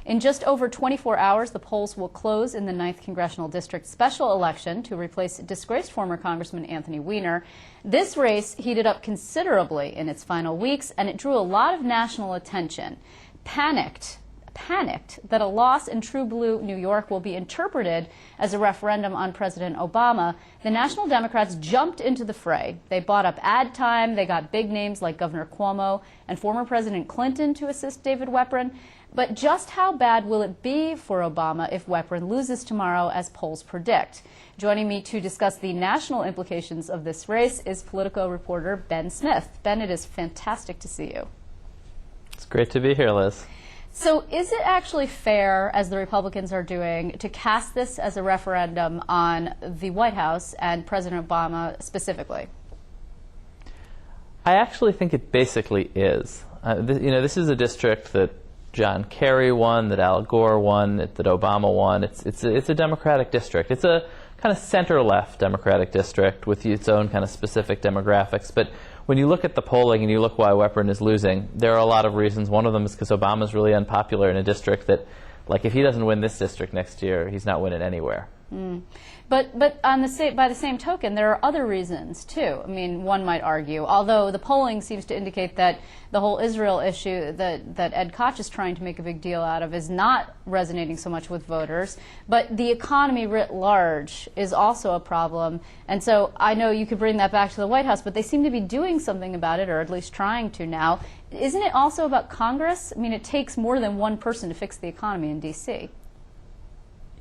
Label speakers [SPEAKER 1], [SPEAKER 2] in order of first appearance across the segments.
[SPEAKER 1] In just over 24 hours, the polls will close in the 9th Congressional District special election to replace disgraced former Congressman Anthony Weiner. This race heated up considerably in its final weeks, and it drew a lot of national attention. Panicked that a loss in true blue New York will be interpreted as a referendum on President Obama, the National Democrats jumped into the fray. They bought up ad time, they got big names like Governor Cuomo and former President Clinton to assist David Weprin. But just how bad will it be for Obama if Weprin loses tomorrow, as polls predict? Joining me to discuss the national implications of this race is Politico reporter Ben Smith. Ben, it is fantastic to see you.
[SPEAKER 2] It's great to be here, Liz.
[SPEAKER 1] So is it actually fair, as the Republicans are doing, to cast this as a referendum on the White House and President Obama specifically?
[SPEAKER 2] I actually think it basically is. This is a district that John Kerry won, that Al Gore won, that Obama won. It's a Democratic district. It's a kind of center-left Democratic district with its own kind of specific demographics. But when you look at the polling and you look why Weprin is losing, there are a lot of reasons. One of them is because Obama's really unpopular in a district that, like, if he doesn't win this district next year, he's not winning anywhere. But
[SPEAKER 1] by the same token, there are other reasons, too. I mean, one might argue, although the polling seems to indicate that the whole Israel issue that Ed Koch is trying to make a big deal out of is not resonating so much with voters. But the economy writ large is also a problem. And so I know you could bring that back to the White House, but they seem to be doing something about it, or at least trying to now. Isn't it also about Congress? I mean, it takes more than one person to fix the economy in D.C.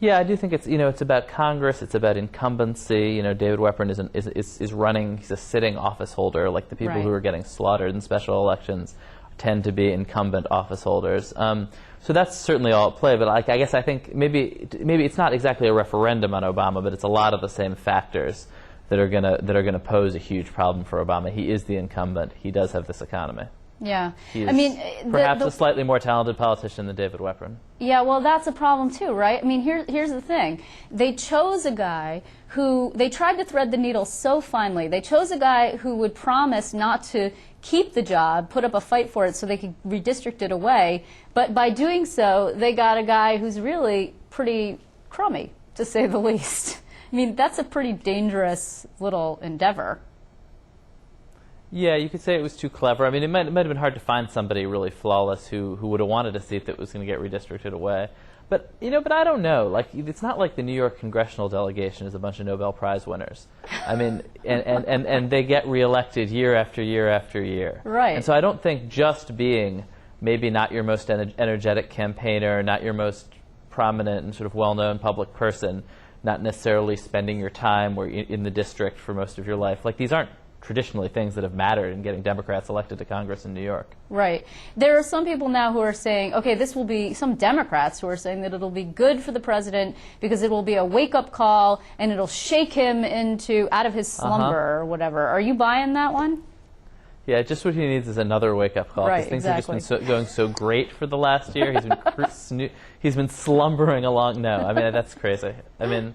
[SPEAKER 2] Yeah, I do think it's about Congress. It's about incumbency. David Weprin is running. He's a sitting office holder. Like the people who are getting slaughtered in special elections tend to be incumbent office holders. So that's certainly all at play. But I guess I think maybe it's not exactly a referendum on Obama, but it's a lot of the same factors that are gonna pose a huge problem for Obama. He is the incumbent. He does have this economy.
[SPEAKER 1] Yeah,
[SPEAKER 2] I mean, perhaps a slightly more talented politician than David Weprin.
[SPEAKER 1] Yeah, well, that's a problem too, right? I mean, here's the thing: they chose a guy who they tried to thread the needle so finely. They chose a guy who would promise not to keep the job, put up a fight for it, so they could redistrict it away. But by doing so, they got a guy who's really pretty crummy, to say the least. I mean, that's a pretty dangerous little endeavor.
[SPEAKER 2] Yeah, you could say it was too clever. I mean, it might have been hard to find somebody really flawless who would have wanted a seat that was going to get redistricted away. But I don't know. Like, it's not like the New York congressional delegation is a bunch of Nobel Prize winners. I mean, and they get reelected year after year after year.
[SPEAKER 1] Right.
[SPEAKER 2] And so I don't think just being maybe not your most energetic campaigner, not your most prominent and sort of well-known public person, not necessarily spending your time in the district for most of your life, like, these aren't traditionally things that have mattered in getting Democrats elected to Congress in New York.
[SPEAKER 1] Right. There are some people now who are saying, okay, this will be, some Democrats who are saying that it'll be good for the president because it will be a wake-up call and it'll shake him out of his slumber or whatever. Are you buying that one?
[SPEAKER 2] Yeah, just what he needs is another wake-up call.
[SPEAKER 1] Right,
[SPEAKER 2] because things
[SPEAKER 1] exactly.
[SPEAKER 2] have just been going so great for the last year. He's been slumbering along. No, I mean, that's crazy. I mean,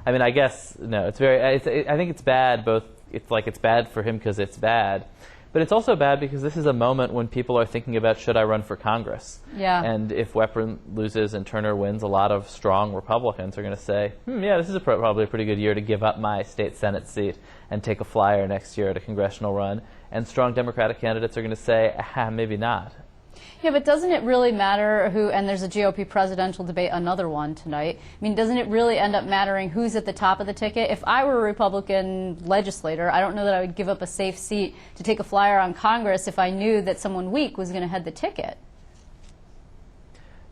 [SPEAKER 2] I guess, no, it's very, I think it's bad both. It's bad for him because it's bad, but it's also bad because this is a moment when people are thinking about, should I run for Congress?
[SPEAKER 1] Yeah.
[SPEAKER 2] And if Weprin loses and Turner wins, a lot of strong Republicans are going to say, yeah, this is probably a pretty good year to give up my state Senate seat and take a flyer next year at a congressional run. And strong Democratic candidates are going to say, maybe not.
[SPEAKER 1] Yeah, but doesn't it really matter who, and there's a GOP presidential debate, another one tonight. I mean, doesn't it really end up mattering who's at the top of the ticket? If I were a Republican legislator, I don't know that I would give up a safe seat to take a flyer on Congress if I knew that someone weak was going to head the ticket.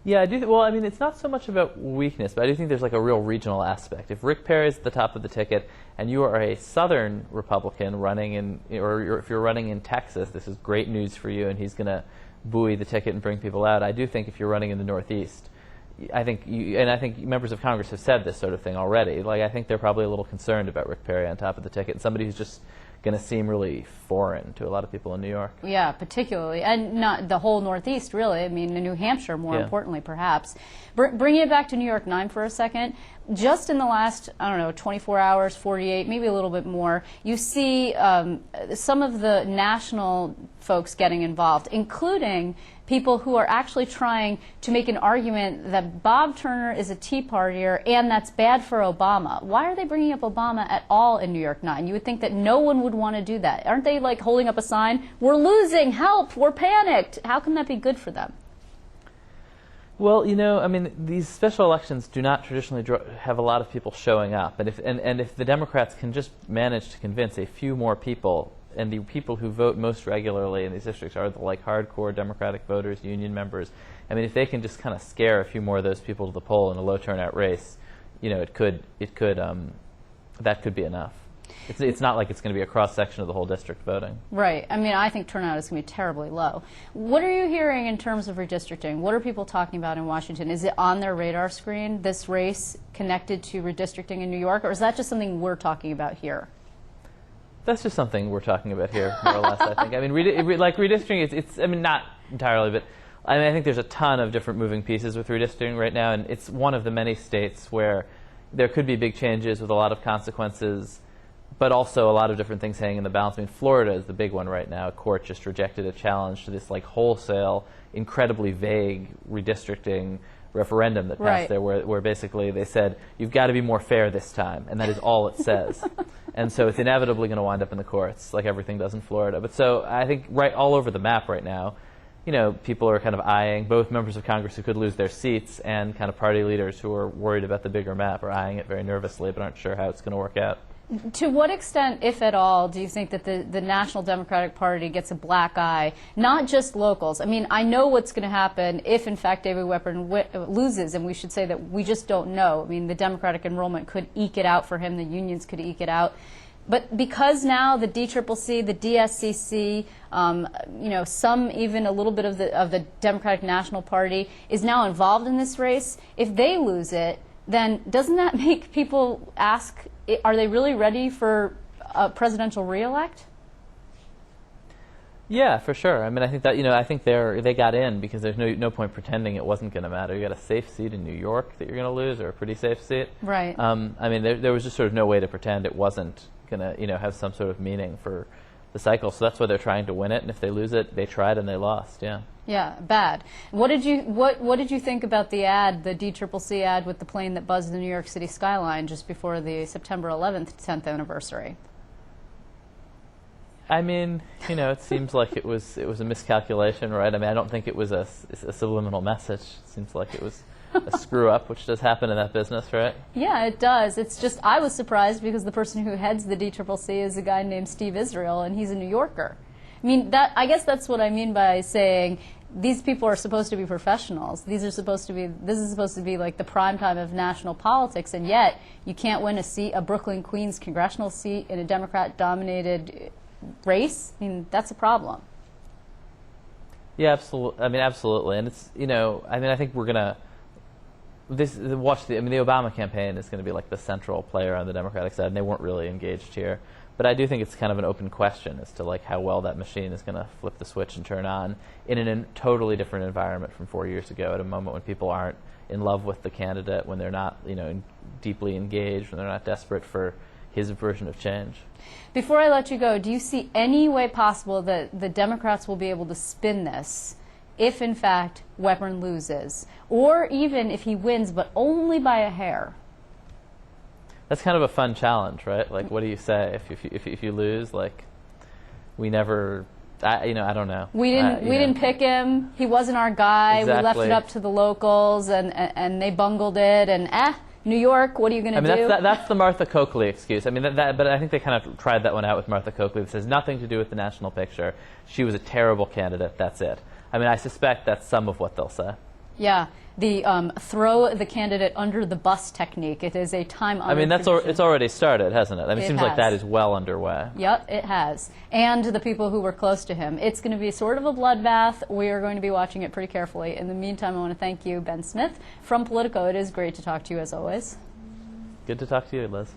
[SPEAKER 2] Yeah, I do. Well, I mean, it's not so much about weakness, but I do think there's like a real regional aspect. If Rick Perry is at the top of the ticket and you are a Southern Republican running or if you're running in Texas, this is great news for you, and he's going to buoy the ticket and bring people out. I do think if you're running in the Northeast, I think members of Congress have said this sort of thing already. Like, I think they're probably a little concerned about Rick Perry on top of the ticket, and somebody who's just going to seem really foreign to a lot of people in New York.
[SPEAKER 1] Yeah, particularly, and not the whole Northeast, really. I mean, New Hampshire, more importantly, perhaps. Bringing it back to New York 9 for a second, just in the last, I don't know, 24 hours, 48, maybe a little bit more, you see some of the national folks getting involved, including people who are actually trying to make an argument that Bob Turner is a Tea Partier and that's bad for Obama. Why are they bringing up Obama at all in New York 9? You would think that no one would want to do that. Aren't they like holding up a sign, we're losing, help, we're panicked? How can that be good for them?
[SPEAKER 2] Well, you know, I mean, these special elections do not traditionally have a lot of people showing up. And if the Democrats can just manage to convince a few more people, and the people who vote most regularly in these districts are the like hardcore Democratic voters, union members. I mean, if they can just kind of scare a few more of those people to the poll in a low turnout race, you know, that could be enough. It's not like it's going to be a cross section of the whole district voting.
[SPEAKER 1] Right. I mean, I think turnout is going to be terribly low. What are you hearing in terms of redistricting? What are people talking about in Washington? Is it on their radar screen, this race connected to redistricting in New York, or is that just something we're talking about here?
[SPEAKER 2] That's just something we're talking about here, more or less, I think. I mean, like redistricting, it's I mean, not entirely, but I mean, I think there's a ton of different moving pieces with redistricting right now, and it's one of the many states where there could be big changes with a lot of consequences, but also a lot of different things hanging in the balance. I mean, Florida is the big one right now. A court just rejected a challenge to this like wholesale, incredibly vague redistricting referendum that passed there, where basically they said, you've got to be more fair this time, and that is all it says. And so it's inevitably going to wind up in the courts, like everything does in Florida. But so I think right all over the map right now, you know, people are kind of eyeing, both members of Congress who could lose their seats and kind of party leaders who are worried about the bigger map are eyeing it very nervously, but aren't sure how it's going to work out.
[SPEAKER 1] To what extent, if at all, do you think that the National Democratic Party gets a black eye, not just locals? I mean, I know what's going to happen if, in fact, David Weprin loses, and we should say that we just don't know. I mean, the Democratic enrollment could eke it out for him. The unions could eke it out. But because now the DCCC, the DSCC, you know, some even a little bit of the Democratic National Party is now involved in this race, if they lose it, then doesn't that make people ask, are they really ready for a presidential reelect?
[SPEAKER 2] Yeah, for sure. I mean, I think that, you know, I think they got in because there's no point pretending it wasn't going to matter. You got a safe seat in New York that you're going to lose, or a pretty safe seat.
[SPEAKER 1] Right.
[SPEAKER 2] I mean, there was just sort of no way to pretend it wasn't going to, you know, have some sort of meaning for the cycle. So that's why they're trying to win it. And if they lose it, they tried and they lost. Yeah. Yeah,
[SPEAKER 1] bad. What did you think about the ad, the DCCC ad with the plane that buzzed the New York City skyline just before the September 11th 10th anniversary?
[SPEAKER 2] I mean, you know, it seems like it was a miscalculation, right? I mean, I don't think it was a subliminal message. It seems like it was a screw up, which does happen in that business, right?
[SPEAKER 1] Yeah, it does. It's just, I was surprised because the person who heads the DCCC is a guy named Steve Israel, and he's a New Yorker. I mean, I guess that's what I mean by saying these people are supposed to be professionals. This is supposed to be like the prime time of national politics, and yet you can't win a Brooklyn, Queens congressional seat in a Democrat-dominated race. I mean, that's a problem.
[SPEAKER 2] Yeah, absolutely. I mean, absolutely. And it's, you know, I mean, I think we're gonna the Obama campaign is going to be like the central player on the Democratic side, and they weren't really engaged here. But I do think it's kind of an open question as to like how well that machine is going to flip the switch and turn on in a totally different environment from 4 years ago, at a moment when people aren't in love with the candidate, when they're not, you know, deeply engaged, when they're not desperate for his version of change.
[SPEAKER 1] Before I let you go, do you see any way possible that the Democrats will be able to spin this if, in fact, Weprin loses, or even if he wins, but only by a hair?
[SPEAKER 2] That's kind of a fun challenge, right? Like, what do you say if you lose? Like, we never, I don't know.
[SPEAKER 1] We didn't pick him. He wasn't our guy.
[SPEAKER 2] Exactly.
[SPEAKER 1] We left it up to the locals, and they bungled it. And New York, what are you going to do?
[SPEAKER 2] I mean, that's the Martha Coakley excuse. I mean, but I think they kind of tried that one out with Martha Coakley. This has nothing to do with the national picture. She was a terrible candidate. That's it. I mean, I suspect that's some of what they'll say.
[SPEAKER 1] Yeah, the throw the candidate under the bus technique. It is a time-honored tradition.
[SPEAKER 2] It's already started, hasn't it? I mean, it seems
[SPEAKER 1] has.
[SPEAKER 2] like that is well underway.
[SPEAKER 1] Yep, it has. And the people who were close to him. It's going to be sort of a bloodbath. We are going to be watching it pretty carefully. In the meantime, I want to thank you, Ben Smith, from Politico. It is great to talk to you, as always.
[SPEAKER 2] Good to talk to you, Liz.